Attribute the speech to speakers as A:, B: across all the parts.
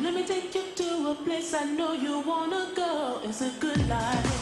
A: Let me take you to a place I know you wanna go. It's a good life.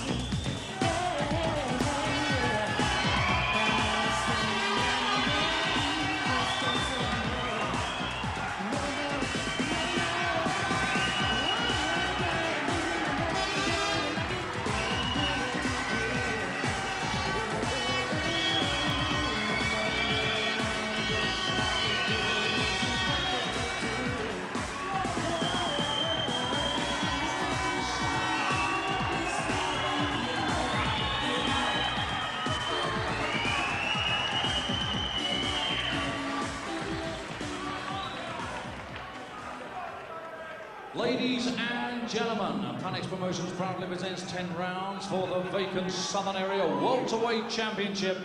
B: Ladies and gentlemen, Panics Promotions proudly presents 10 rounds for the vacant Southern Area Welterweight Championship,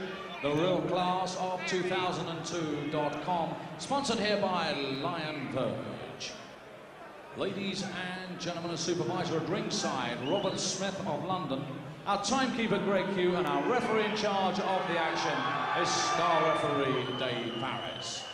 B: the real class of 2002.com, sponsored here by Lion Verge. Ladies and gentlemen, a supervisor at ringside, Robert Smith of London, our timekeeper Greg Hugh, and our referee in charge of the action is star referee Dave Paris.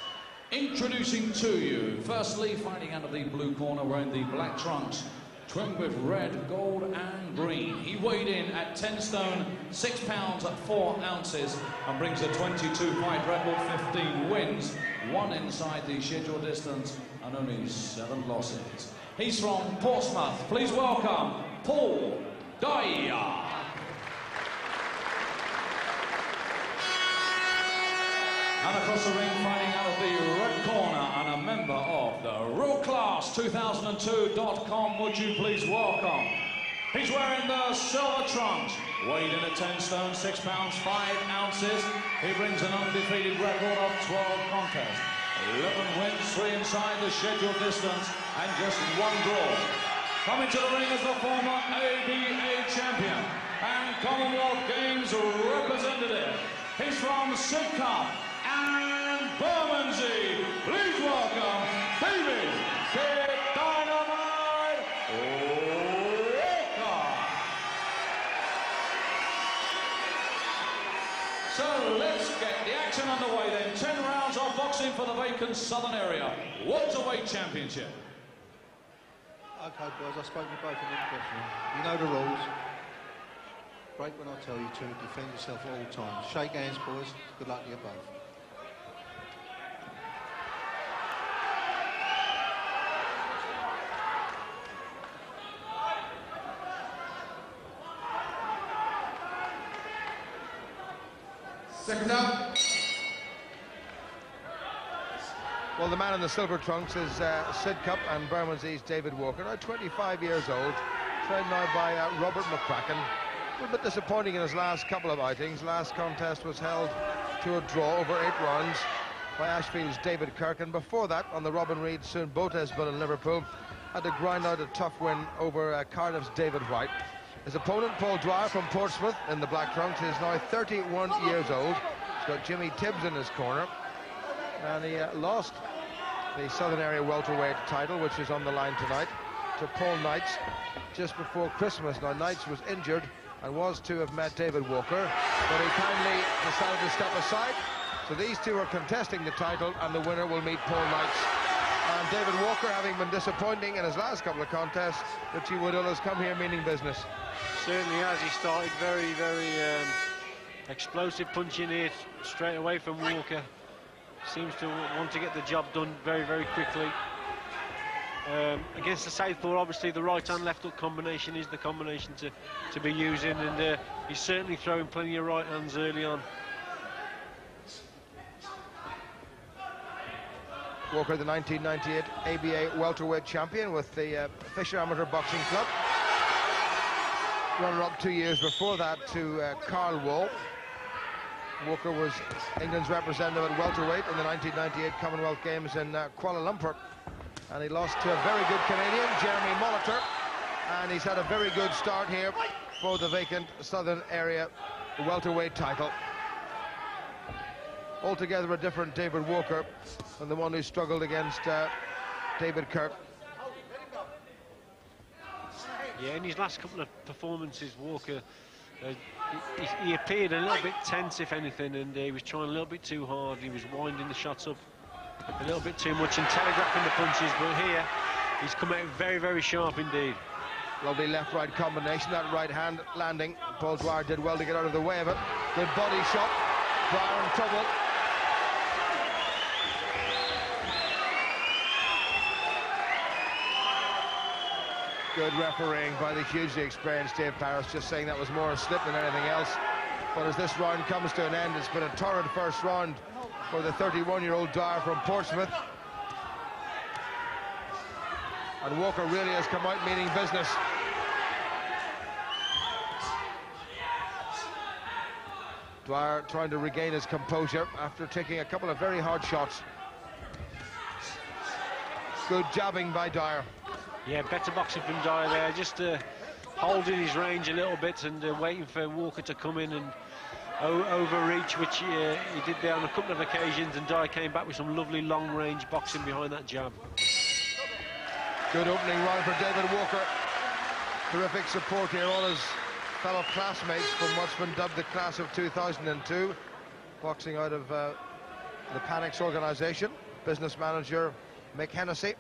B: Introducing to you, firstly, fighting out of the blue corner, wearing the black trunks, trimmed with red, gold and green. He weighed in at 10 stone, 6 pounds at 4 ounces, and brings a 22-fight record, 15 wins, 1 inside the scheduled distance, and only 7 losses. He's from Portsmouth. Please welcome Paul Dyer. And across the ring, fighting out of the red corner, and a member of the Real Class 2002.com, would you please welcome? He's wearing the silver trunks, weighed in at 10 stone, 6 pounds, 5 ounces. He brings an undefeated record of 12 contests, 11 wins, 3 inside the scheduled distance, and just 1 draw. Coming to the ring as the former ABA champion and Commonwealth Games representative. He's from Sidcup and Bermondsey. Please welcome David Kid Dynamite Walker. So let's get the action underway then. 10 rounds of boxing for the vacant Southern Area Welterweight Championship.
C: Okay, boys, I spoke to you both in question. You know the rules. Break when I tell you to. Defend yourself all the time. Shake hands, boys. Good luck to you both.
D: Second up.
E: Well, the man in the silver trunks is Sidcup and Bermondsey's David Walker, now 25 years old, trained now by Robert McCracken. A little bit disappointing in his last couple of outings. Last contest was held to a draw over 8 rounds by Ashfield's David Kirk, and before that, on the Robin Reid Soon Botes Bill in Liverpool, had to grind out a tough win over Cardiff's David White. His opponent, Paul Dyer from Portsmouth, in the black trunks, is now 31 years old. He's got Jimmy Tibbs in his corner, and he lost the Southern Area Welterweight title, which is on the line tonight, to Paul Knights just before Christmas. Now, Knights was injured and was to have met David Walker, but he kindly decided to step aside. So these two are contesting the title, and the winner will meet Paul Knights. And David Walker, having been disappointing in his last couple of contests, Richie Woodall has come here meaning business.
F: Certainly has. He started very, very explosive, punching it straight away from Walker. Seems to want to get the job done very, very quickly. Against the southpaw, obviously the right hand left hook combination is the combination to be using, and he's certainly throwing plenty of right hands early on.
E: Walker, the 1998 ABA welterweight champion with the Fisher Amateur Boxing Club. Runner-up 2 years before that to Carl Wall. Walker was England's representative at welterweight in the 1998 Commonwealth Games in Kuala Lumpur, and he lost to a very good Canadian, Jeremy Molitor, and he's had a very good start here for the vacant Southern Area welterweight title. Altogether a different David Walker than the one who struggled against David Kirk.
F: Yeah, in his last couple of performances, Walker, he appeared a little bit tense, if anything, and he was trying a little bit too hard. He was winding the shots up a little bit too much and telegraphing the punches, but here he's come out very, very sharp indeed.
E: Lovely left-right combination, that right hand landing. Paul Dyer did well to get out of the way of it. Good body shot. Dyer in trouble. Good refereeing by the hugely experienced Dave Paris, just saying that was more a slip than anything else. But as this round comes to an end, it's been a torrid first round for the 31-year-old Dyer from Portsmouth. And Walker really has come out meaning business. Dyer trying to regain his composure after taking a couple of very hard shots. Good jabbing by Dyer.
F: Yeah, better boxing from Dyer there, just holding his range a little bit and waiting for Walker to come in and overreach, which he did there on a couple of occasions, and Dyer came back with some lovely long-range boxing behind that jab.
E: Good opening round for David Walker. Terrific support here, all his fellow classmates from what's been dubbed the class of 2002, boxing out of the Panics organisation, business manager Mick Hennessy.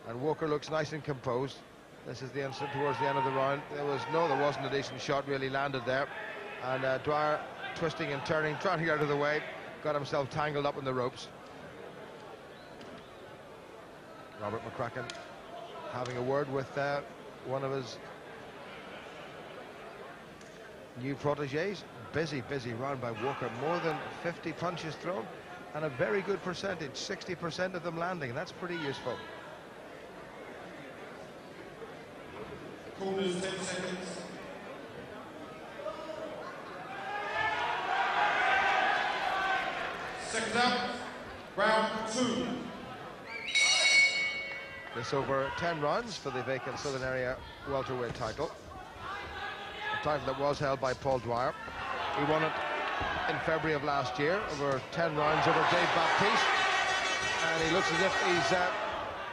E: And Walker looks nice and composed. This is the instant towards the end of the round. There wasn't a decent shot really landed there. And Dyer twisting and turning, trying to get out of the way, got himself tangled up in the ropes. Robert McCracken having a word with one of his new proteges. Busy round by Walker. More than 50 punches thrown and a very good percentage, 60% of them landing, and that's pretty useful.
D: Corners 10 seconds. Second out, round 2.
E: This over 10 rounds for the vacant Southern Area welterweight title. A title that was held by Paul Dyer. He won it in February of last year over 10 rounds over Dave Baptiste. And he looks as if he's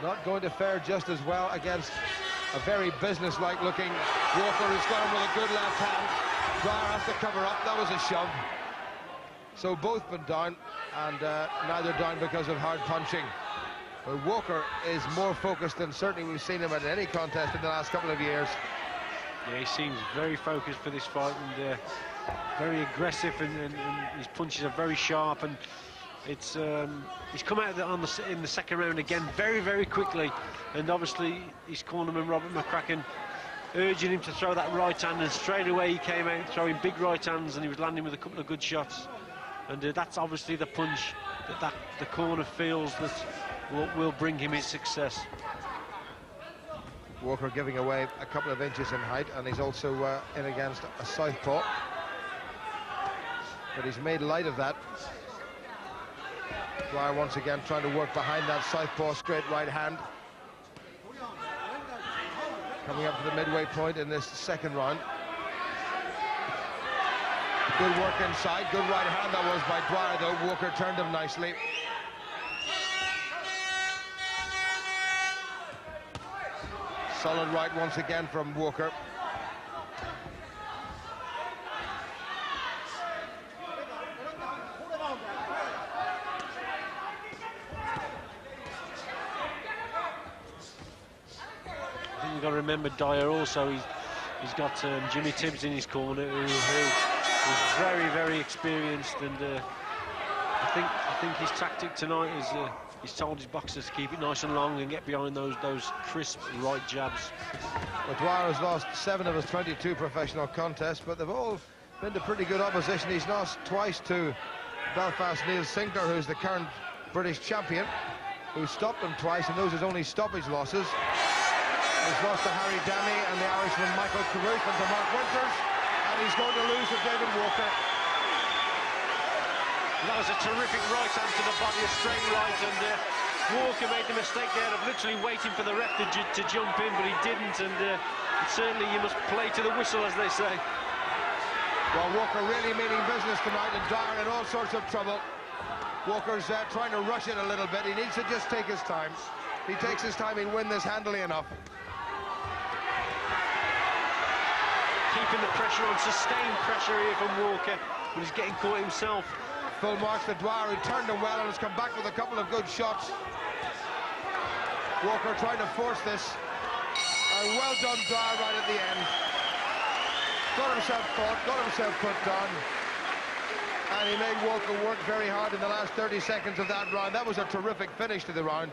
E: not going to fare just as well against a very business-like looking Walker, who's gone with a good left hand. Dyer has to cover up. That was a shove. So both been down, and neither down because of hard punching. But Walker is more focused than certainly we've seen him at any contest in the last couple of years.
F: Yeah, he seems very focused for this fight and very aggressive, and his punches are very sharp. And it's he's come out in the second round again very quickly, and obviously his cornerman Robert McCracken urging him to throw that right hand, and straight away he came out throwing big right hands, and he was landing with a couple of good shots. And that's obviously the punch that the corner feels that will bring him his success.
E: Walker giving away a couple of inches in height, and he's also in against a southpaw, but he's made light of that. Dyer once again trying to work behind that southpaw straight right hand. Coming up to the midway point in this second round. Good work inside, good right hand that was by Dyer, though. Walker turned him nicely. Solid right once again from Walker.
F: I think you've got to remember Dyer also, he's got Jimmy Tibbs in his corner, who is very experienced, and I think his tactic tonight is he's told his boxers to keep it nice and long and get behind those crisp right jabs.
E: Well, Dyer has lost 7 of his 22 professional contests, but they've all been to pretty good opposition. He's lost twice to Belfast Neil Sinclair, who's the current British champion, who stopped him twice, and those are his only stoppage losses. He's lost to Harry Dammy and the Irishman Michael Carruth, and to Mark Winters, and he's going to lose to David Walker.
F: That was a terrific right hand to the body, a straight right, and Walker made the mistake there of literally waiting for the ref to jump in, but he didn't, and certainly you must play to the whistle, as they say.
E: Well, Walker really meaning business tonight, and Dyer in all sorts of trouble. Walker's trying to rush it a little bit. He needs to just take his time. If he takes his time, he'll win this handily enough.
F: keeping the pressure on, sustained pressure here from Walker, but he's getting caught himself.
E: Full marks to Dyer, who turned him well and has come back with a couple of good shots. Walker trying to force this. And well done, Dyer, right at the end. Got himself caught, got himself put down. And he made Walker work very hard in the last 30 seconds of that round. That was a terrific finish to the round.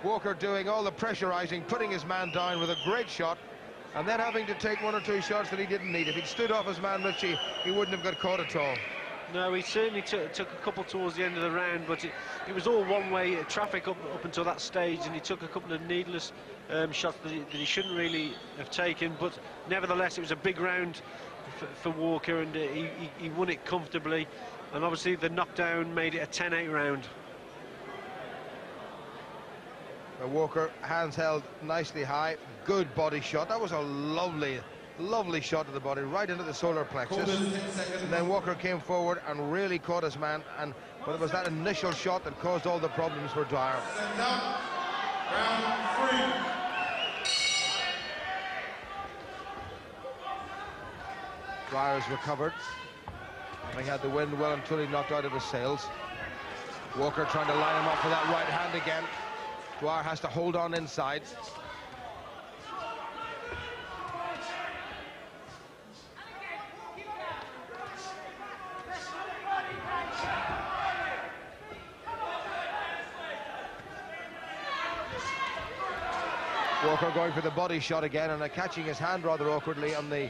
E: Walker doing all the pressurizing, putting his man down with a great shot, and then having to take one or two shots that he didn't need. If he'd stood off his man Ritchie, he wouldn't have got caught at all.
F: No, he certainly took a couple towards the end of the round, but it was all one-way traffic up until that stage, and he took a couple of needless shots that he shouldn't really have taken. But nevertheless, it was a big round for Walker, and he won it comfortably. And obviously, the knockdown made it a 10-8 round.
E: Walker, hands held nicely high, good body shot. That was a lovely shot to the body, right into the solar plexus. And then Walker came forward and really caught his man, but it was that initial shot that caused all the problems for Dyer.
D: Round 3.
E: Dyer's recovered, having had the wind well and truly knocked out of his sails. Walker trying to line him up for that right hand again. Dyer has to hold on inside. Walker going for the body shot again and catching his hand rather awkwardly on the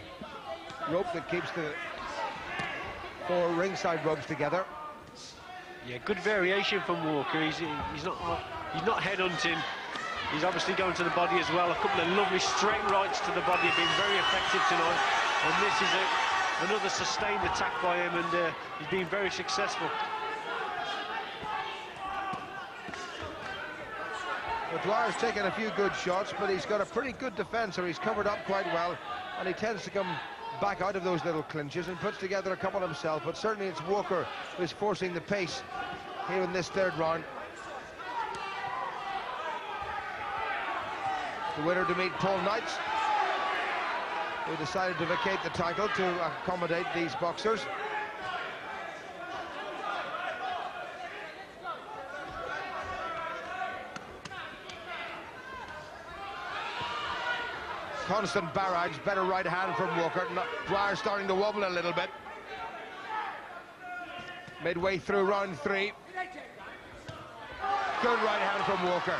E: rope that keeps the 4 ringside ropes together.
F: Yeah, good variation from Walker. He's not headhunting. He's obviously going to the body as well. A couple of lovely straight rights to the body have been very effective tonight. And this is another sustained attack by him, and he's been very successful.
E: Well, Dyer's taken a few good shots, but he's got a pretty good defence, or he's covered up quite well, and he tends to come back out of those little clinches and puts together a couple himself. But certainly it's Walker who's forcing the pace here in this 3rd round. The winner to meet Paul Knight, who decided to vacate the title to accommodate these boxers. Constant barrage, better right hand from Walker. Dyer starting to wobble a little bit. Midway through round 3. Good right hand from Walker.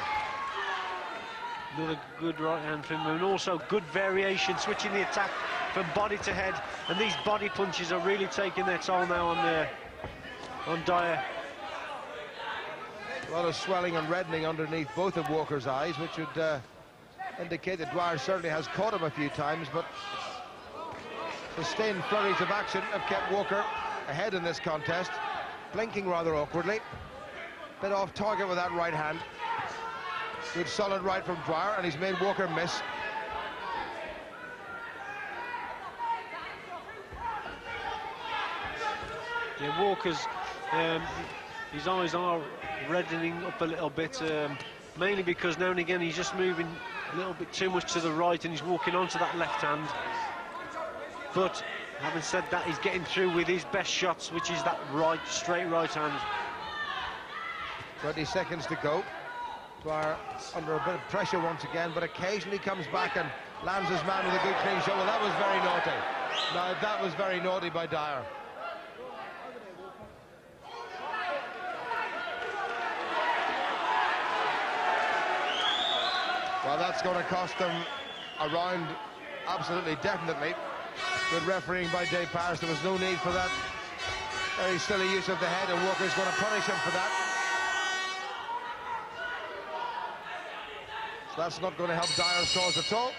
F: Another good right hand from him, and also good variation, switching the attack from body to head. And these body punches are really taking their toll now on Dyer.
E: A lot of swelling and reddening underneath both of Walker's eyes, which would indicate that Dyer certainly has caught him a few times, but sustained flurries of action have kept Walker ahead in this contest, blinking rather awkwardly. Bit off target with that right hand. Good solid right from Dyer, and he's made Walker miss.
F: Yeah, Walker's his eyes are reddening up a little bit, mainly because now and again he's just moving a little bit too much to the right, and he's walking onto that left hand. But having said that, he's getting through with his best shots, which is that straight right hand.
E: 20 seconds to go. Dyer under a bit of pressure once again, but occasionally comes back and lands his man with a good clean shot. Well, that was very naughty. Now, that was very naughty by Dyer. Well, that's going to cost them a round, absolutely, definitely. Good refereeing by Dave Paris. There was no need for that very silly use of the head, and Walker's going to punish him for that. So that's not going to help Dyer's cause at all.